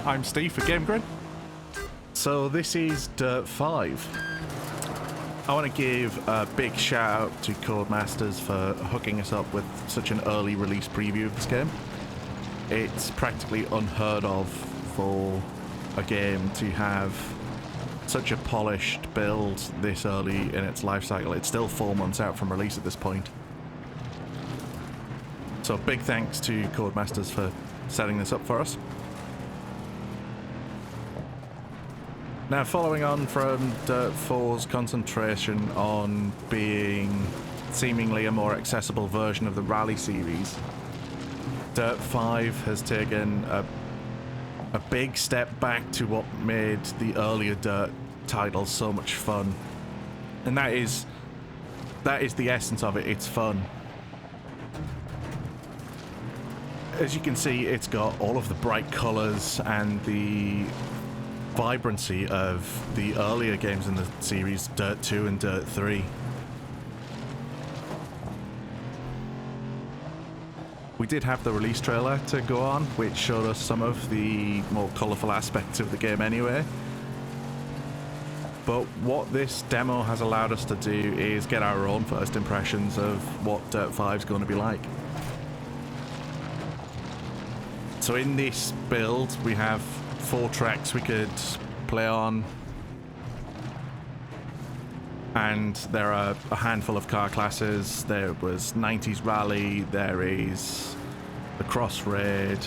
I'm Steve for GameGrin. So this is Dirt 5. I want to give a big shout out to Codemasters for hooking us up with such an early release preview of this game. It's practically unheard of for a game to have such a polished build this early in its life cycle. It's still 4 months out from release at this point. So big thanks to Codemasters for setting this up for us. Now, following on from Dirt 4's concentration on being seemingly a more accessible version of the Rally series, Dirt 5 has taken a big step back to what made the earlier Dirt titles so much fun. And that is the essence of it. It's fun. As you can see, it's got all of the bright colors and the vibrancy of the earlier games in the series, Dirt 2 and Dirt 3. We did have the release trailer to go on, which showed us some of the more colourful aspects of the game anyway. But what this demo has allowed us to do is get our own first impressions of what Dirt 5 is going to be like. So in this build, we have 4 tracks we could play on, and there are a handful of car classes. There was 90s Rally, there is the Cross Raid,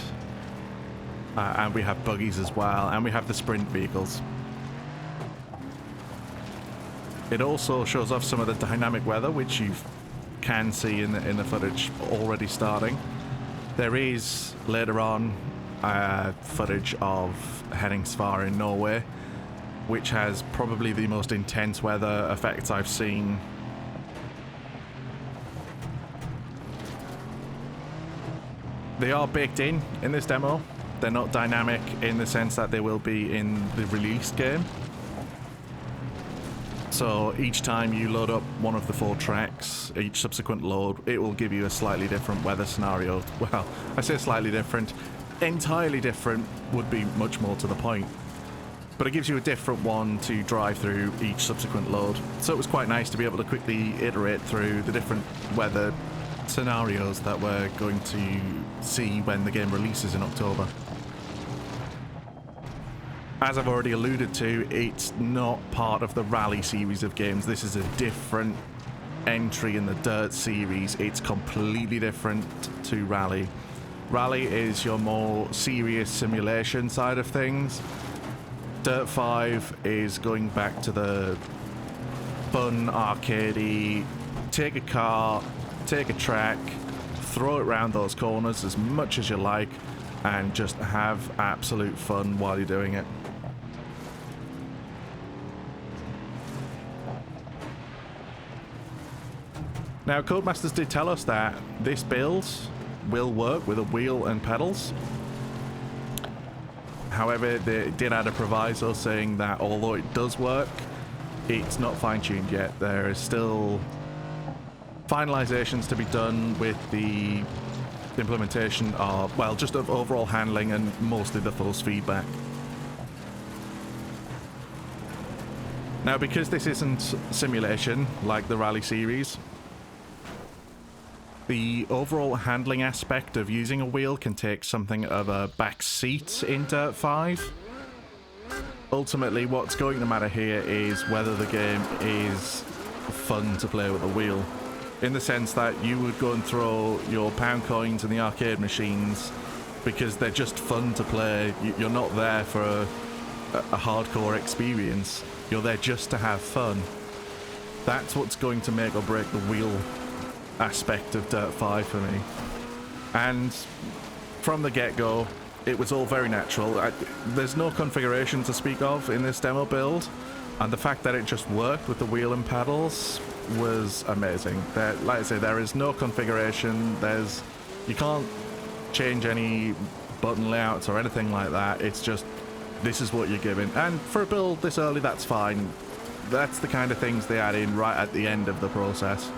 and we have buggies as well, and we have the sprint vehicles. It also shows off some of the dynamic weather, which you can see in the footage already starting. There is later on footage of heading far in Norway, which has probably the most intense weather effects I've seen. They are baked in this demo. They're not dynamic in the sense that they will be in the release game. So each time you load up one of the 4 tracks, each subsequent load, it will give you a slightly different weather scenario. Well, I say slightly different. Entirely different would be much more to the point. But it gives you a different one to drive through each subsequent load. So it was quite nice to be able to quickly iterate through the different weather scenarios that we're going to see when the game releases in October. As I've already alluded to, it's not part of the Rally series of games. This is a different entry in the Dirt series. It's completely different to Rally. Rally is your more serious simulation side of things. Dirt 5 is going back to the fun, arcadey, take a car, take a track, throw it around those corners as much as you like, and just have absolute fun while you're doing it. Now, Codemasters did tell us that this build will work with a wheel and pedals. However, they did add a proviso saying that although it does work, it's not fine-tuned yet. There is still finalizations to be done with the implementation of, well, just of overall handling and mostly the force feedback. Now, because this isn't simulation like the Rally series, the overall handling aspect of using a wheel can take something of a back seat in Dirt 5. Ultimately, what's going to matter here is whether the game is fun to play with a wheel. In the sense that you would go and throw your pound coins in the arcade machines because they're just fun to play. You're not there for a hardcore experience. You're there just to have fun. That's what's going to make or break the wheel aspect of Dirt 5 for me. And from the get-go, it was all very natural. There's no configuration to speak of in this demo build, and the fact that it just worked with the wheel and pedals was amazing. Like I say, there is no configuration. You can't change any button layouts or anything like that. It's just, this is what you're given. And for a build this early, that's fine. That's the kind of things they add in right at the end of the process.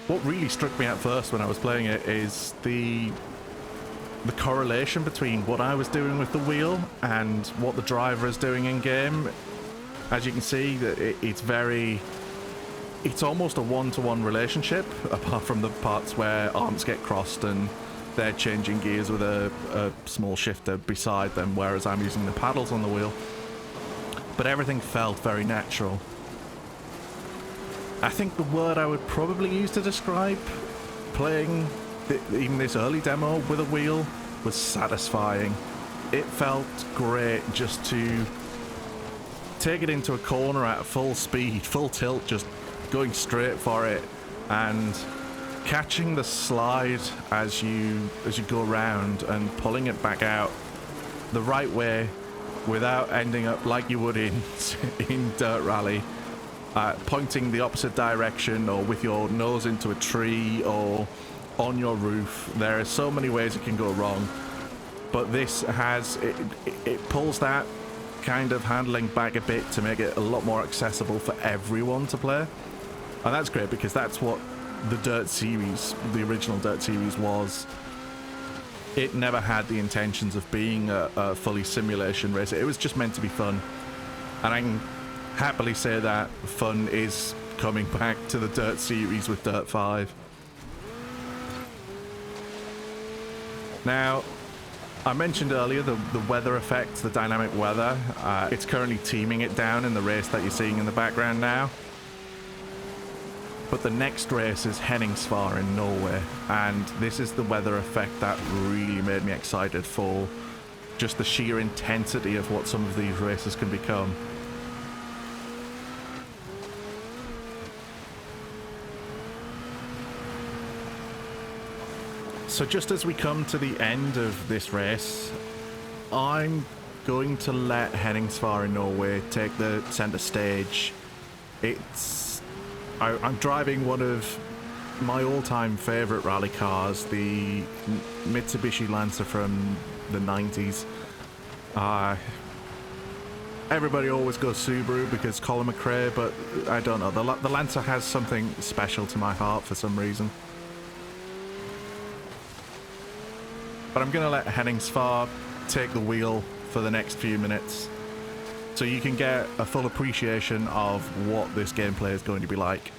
What really struck me at first when I was playing it is the the correlation between what I was doing with the wheel and what the driver is doing in game. As you can see, that it's almost a one-to-one relationship, apart from the parts where arms get crossed and they're changing gears with a small shifter beside them, whereas I'm using the paddles on the wheel. But everything felt very natural. I think the word I would probably use to describe playing even this early demo with a wheel was satisfying. It felt great just to take it into a corner at full speed, full tilt, just going straight for it, and catching the slide as you go around and pulling it back out the right way without ending up like you would in Dirt Rally, pointing the opposite direction or with your nose into a tree or on your roof. There are so many ways it can go wrong, but this has it pulls that kind of handling back a bit to make it a lot more accessible for everyone to play. And that's great, because that's what the Dirt series, the original Dirt series, was. It never had the intentions of being a fully simulation race. It was just meant to be fun. And I can happily say that fun is coming back to the Dirt series with Dirt 5. Now, I mentioned earlier the weather effects, the dynamic weather. It's currently teaming it down in the race that you're seeing in the background now. But the next race is Henningsvar in Norway, and this is the weather effect that really made me excited for just the sheer intensity of what some of these races can become. So just as we come to the end of this race, I'm going to let Henningsvar in Norway take the center stage. I'm driving one of my all-time favorite rally cars, the Mitsubishi Lancer from the 90s. Everybody always goes Subaru because Colin McRae, but I don't know. The Lancer has something special to my heart for some reason. But I'm going to let Henningsvar take the wheel for the next few minutes, so you can get a full appreciation of what this gameplay is going to be like.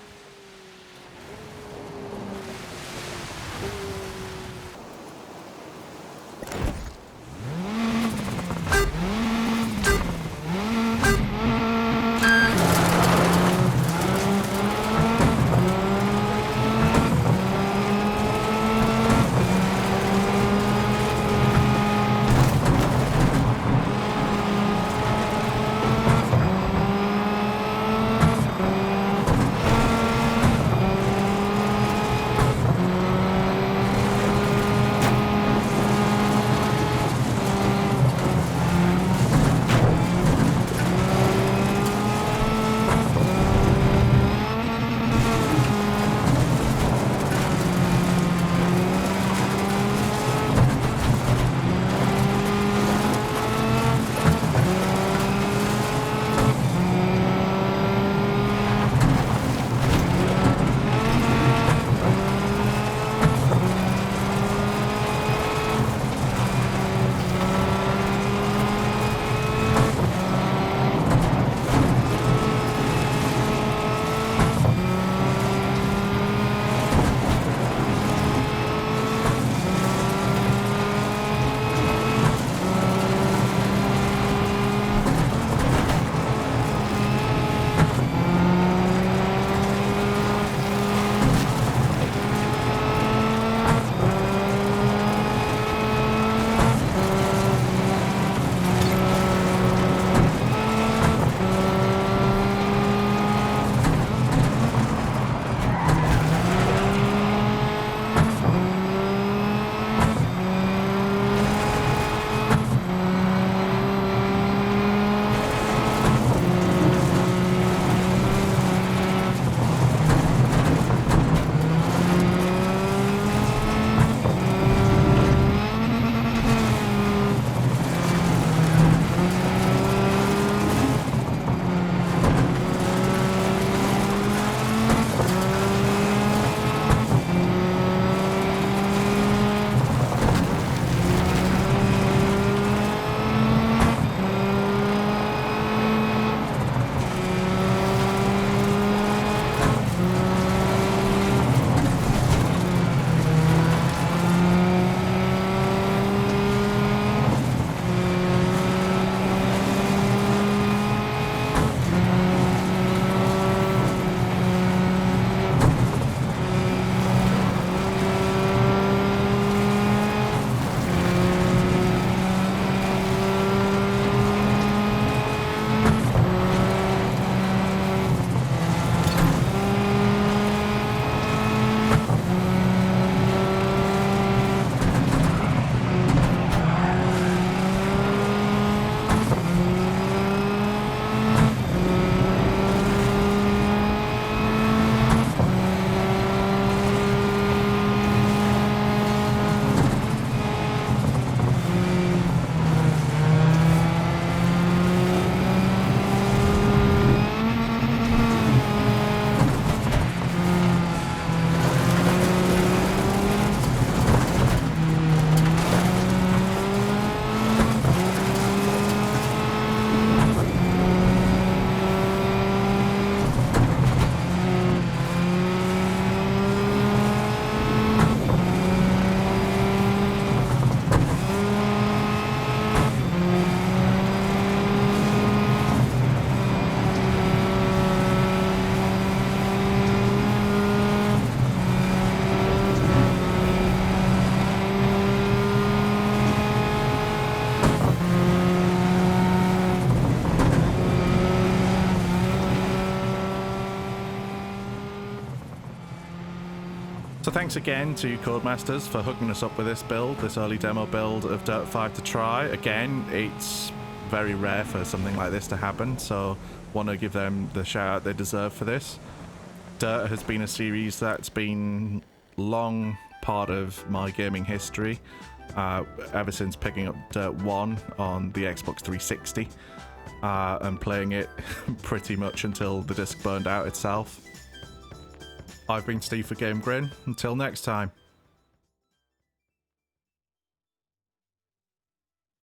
So thanks again to Codemasters for hooking us up with this build, this early demo build of Dirt 5 to try. Again, it's very rare for something like this to happen, so want to give them the shout out they deserve for this. Dirt has been a series that's been long part of my gaming history, ever since picking up Dirt 1 on the Xbox 360 and playing it pretty much until the disc burned out itself. I've been Steve for GameGrin. Until next time.